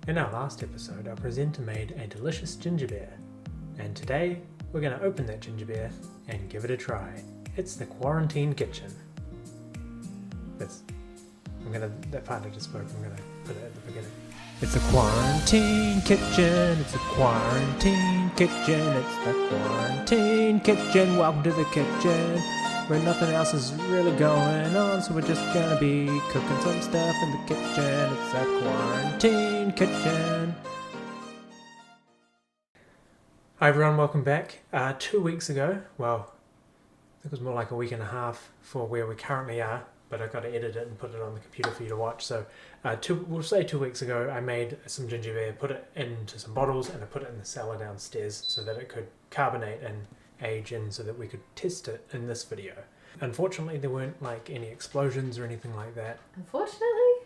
In our last episode, our presenter made a delicious ginger beer, and today we're going to open that ginger beer and give it a try. It's the Quarantine Kitchen. That part I just spoke, I'm going to put it at the beginning. It's a quarantine kitchen, it's a quarantine kitchen, it's the quarantine kitchen, welcome to the kitchen, where nothing else is really going on, so we're just gonna be cooking some stuff in the kitchen. It's a quarantine kitchen. Hi everyone, welcome back. 2 weeks ago, well, I think it was more like a week and a half for where we currently are, but I've got to edit it and put it on the computer for you to watch. So we'll say 2 weeks ago I made some ginger beer, put it into some bottles, and I put it in the cellar downstairs so that it could carbonate and age in so that we could test it in this video. Unfortunately there weren't like any explosions or anything like that. Unfortunately?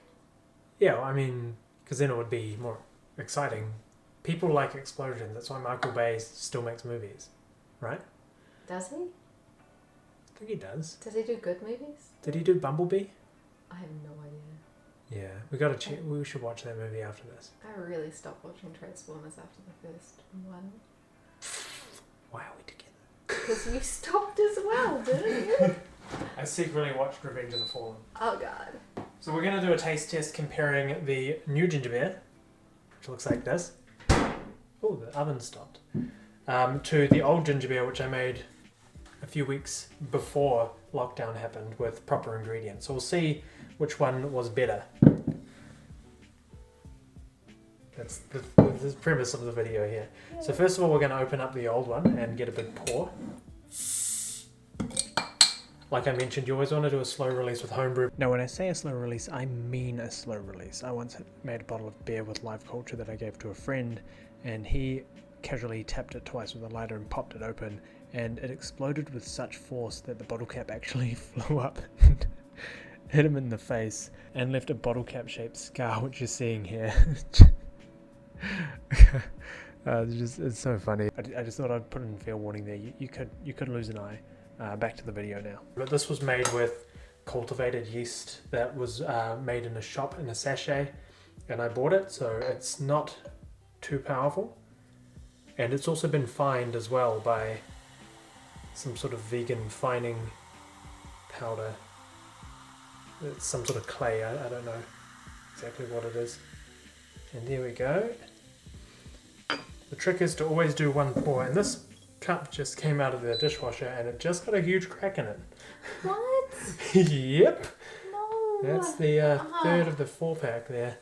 Yeah, well, I mean, because then it would be more exciting. People like explosions, that's why Michael Bay still makes movies, right? Does he? I think he does. Does he do good movies? Did he do Bumblebee? I have no idea. Yeah, we gotta check. We should watch that movie after this. I really stopped watching Transformers after the first one. Why are we together? Because you stopped as well, didn't you? I secretly watched Revenge of the Fallen. Oh god. So we're gonna do a taste test comparing the new ginger beer, which looks like this. Oh, the oven stopped. To the old ginger beer, which I made a few weeks before lockdown happened with proper ingredients. So we'll see which one was better. That's the premise of the video here. So first of all, we're going to open up the old one and get a big pour. Like I mentioned, you always want to do a slow release with homebrew. Now when I say a slow release, I mean a slow release. I once made a bottle of beer with live culture that I gave to a friend, and he casually tapped it twice with a lighter and popped it open, and it exploded with such force that the bottle cap actually flew up and hit him in the face and left a bottle cap shaped scar, which you're seeing here. It's so funny. I just thought I'd put in fair warning there. You could lose an eye. Back to the video now. But this was made with cultivated yeast that was made in a shop in a sachet, and I bought it, so it's not too powerful. And it's also been fined as well by some sort of vegan fining powder. It's some sort of clay, I don't know exactly what it is. And there we go. The trick is to always do one pour, and this cup just came out of the dishwasher and it just got a huge crack in it. What? Yep. No. That's the third of the 4-pack there.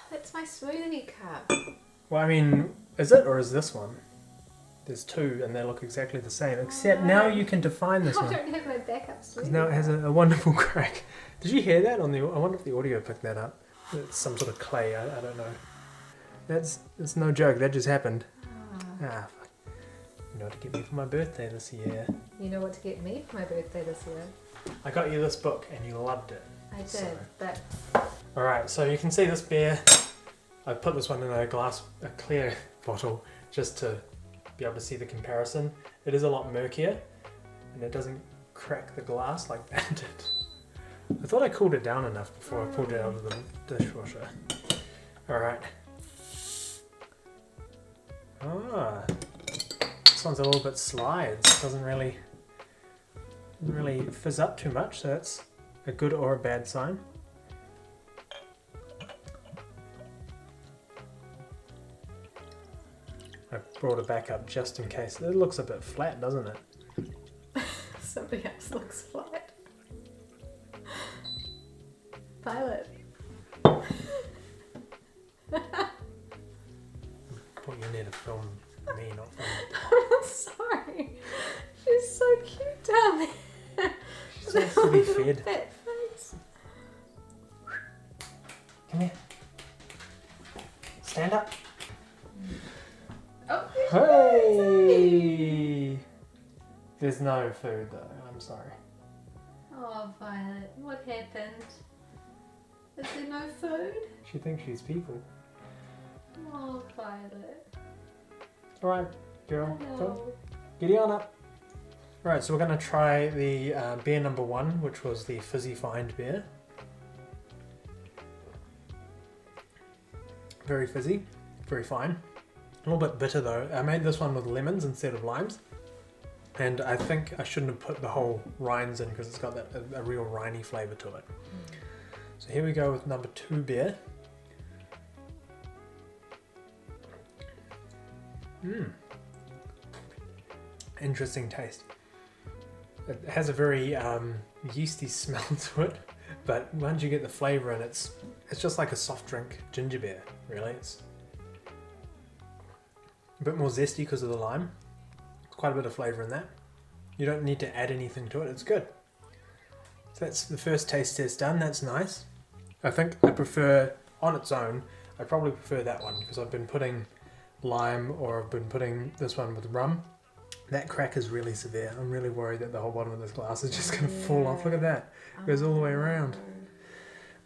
That's my smoothie cup. Well, I mean, is it or is this one? There's two and they look exactly the same, except now you can define this one. I don't have my backup smoothie Because now it has a wonderful crack. Did you hear that on the? I wonder if the audio picked that up. It's some sort of clay. I don't know. It's no joke. That just happened. Fuck. You know what to get me for my birthday this year. You know what to get me for my birthday this year? I got you this book and you loved it. I did, So. but... Alright, so you can see this beer. I put this one in a clear bottle, just to be able to see the comparison. It is a lot murkier, and it doesn't crack the glass like that did. I thought I cooled it down enough before I pulled it out of the dishwasher. Alright. This one's a little bit slides. It doesn't really fizz up too much, so that's a good or a bad sign. I brought it back up just in case. It looks a bit flat, doesn't it? Somebody else looks flat. Violet. Thought you need to film me, not film. I'm sorry. She's so cute down there. She's supposed to be fed. Fat face. Come here. Stand up. Oh, Hey! There's no food though, I'm sorry. oh, Violet, what happened? Is there no food? She thinks she's people. Oh, Violet. Alright, girl. No. Giddy on up. Right, so we're going to try the beer number 1, which was the Fizzy Find beer. Very fizzy, very fine. A little bit bitter though. I made this one with lemons instead of limes. And I think I shouldn't have put the whole rinds in because it's got that a real rindy flavour to it. So here we go with number 2 beer. Interesting taste. It has a very yeasty smell to it, but once you get the flavour in, it's just like a soft drink ginger beer, really. It's a bit more zesty because of the lime. There's quite a bit of flavour in that. You don't need to add anything to it, it's good. So that's the first taste test done, that's nice. I think I prefer, on its own, I probably prefer that one because I've been putting lime or I've been putting this one with rum. That crack is really severe. I'm really worried that the whole bottom of this glass is just going to fall off. Look at that. It goes all the way around.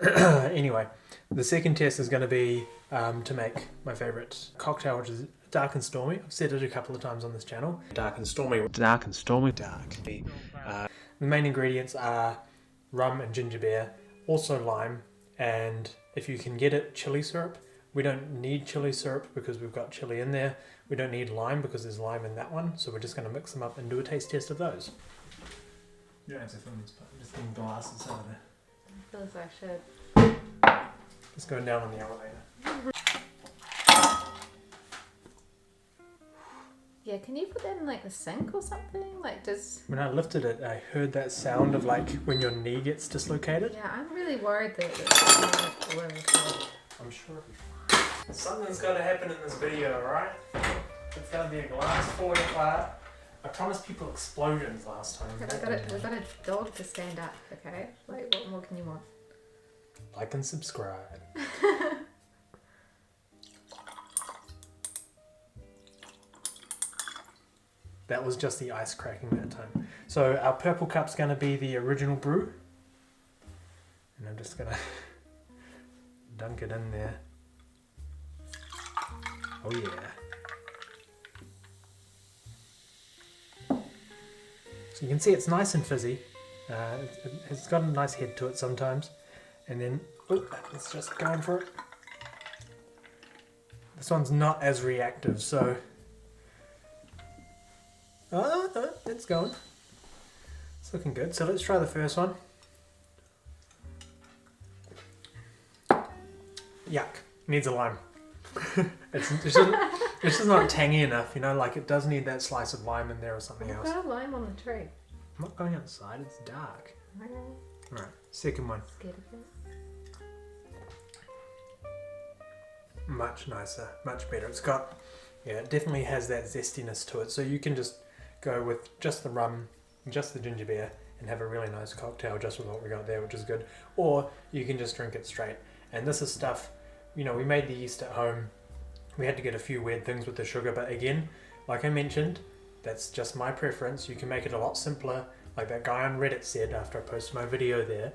Anyway, the second test is going to be to make my favourite cocktail, which is Dark and Stormy. I've said it a couple of times on this channel. Dark and Stormy. Dark and Stormy. Dark. The main ingredients are rum and ginger beer, also lime, and if you can get it, chili syrup. We don't need chili syrup because we've got chili in there. We don't need lime because there's lime in that one. So we're just going to mix them up and do a taste test of those. You don't have to film this, but I'm just getting glasses over there. I feel as I should. Just going down on the elevator. Yeah, can you put that in like the sink or something? Like does... When I lifted it, I heard that sound of like when your knee gets dislocated. Yeah, I'm really worried that it's really cold. I'm sure it'll be fine. Something's got to happen in this video, alright? It's going to be a glass falling apart. I promised people explosions last time. We've got a dog to stand up, okay? Like, what more can you want? Like and subscribe. That was just the ice cracking that time. So our purple cup's going to be the original brew. And I'm just going to dunk it in there. Oh yeah. So you can see it's nice and fizzy. It's got a nice head to it sometimes. And then, let's just go in for it. This one's not as reactive, so... it's going. It's looking good. So let's try the first one. Yuck. Needs a lime. It's just not tangy enough, you know, like it does need that slice of lime in there or something else. I've got a lime on the tree. I'm not going outside, it's dark. Okay. Alright, second one. Scared of it. Much nicer, much better. It's got, yeah, it definitely has that zestiness to it. So you can just go with just the rum, just the ginger beer, and have a really nice cocktail just with what we got there, which is good. Or you can just drink it straight. And this is stuff, you know, we made the yeast at home. We had to get a few weird things with the sugar, but again, like I mentioned, that's just my preference. You can make it a lot simpler. Like that guy on Reddit said after I posted my video there.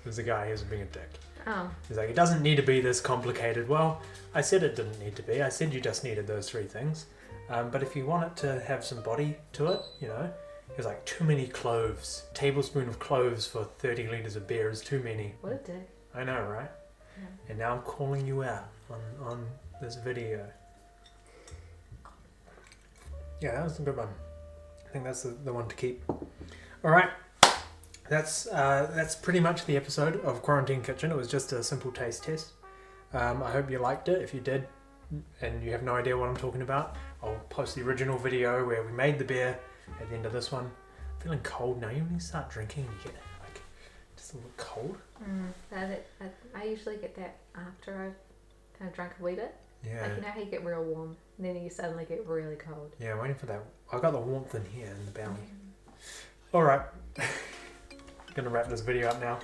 There's a guy who's being a dick. Oh. He's like, it doesn't need to be this complicated. Well, I said it didn't need to be. I said you just needed those 3 things. But if you want it to have some body to it, you know, there's like too many cloves. A tablespoon of cloves for 30 litres of beer is too many. What a dick. I know, right? Yeah. And now I'm calling you out on this video. Yeah, that was a good one. I think that's the one to keep. Alright, that's pretty much the episode of Quarantine Kitchen. It was just a simple taste test. I hope you liked it. If you did, and you have no idea what I'm talking about, I'll post the original video where we made the beer at the end of this one. I'm feeling cold now. You when you start drinking, you get like just a little cold. I usually get that after I've kind of drunk a wee bit. Yeah. Like, you know how you get real warm and then you suddenly get really cold. Yeah, I'm waiting for that. I got the warmth in here in the belly. Alright. Gonna wrap this video up now.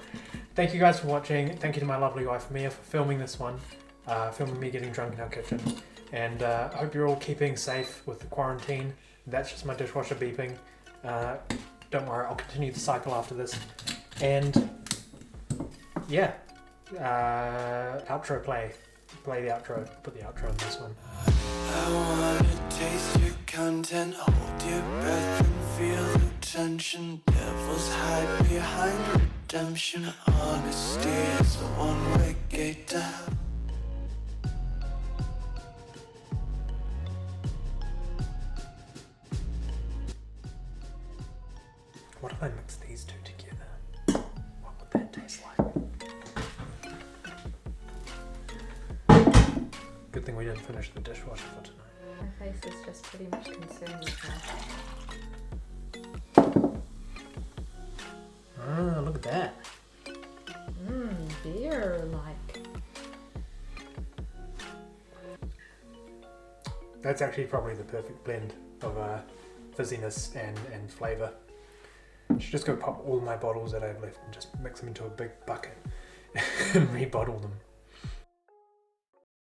Thank you guys for watching. Thank you to my lovely wife Mia for filming this one. Filming me getting drunk in our kitchen. And I hope you're all keeping safe with the quarantine. That's just my dishwasher beeping. Don't worry, I'll continue the cycle after this. And yeah, outro play. Play the outro. Put the outro in this one. I wanna taste your content, hold your breath and feel the tension. Devils hide behind redemption. Honesty is a one-way gate to hell. mix these two together, what would that taste like? Good thing we didn't finish the dishwasher for tonight. My face is just pretty much concerned with that. Ah, look at that. Beer-like. That's actually probably the perfect blend of fizziness and flavour. I should just go pop all my bottles that I have left and just mix them into a big bucket and rebottle them.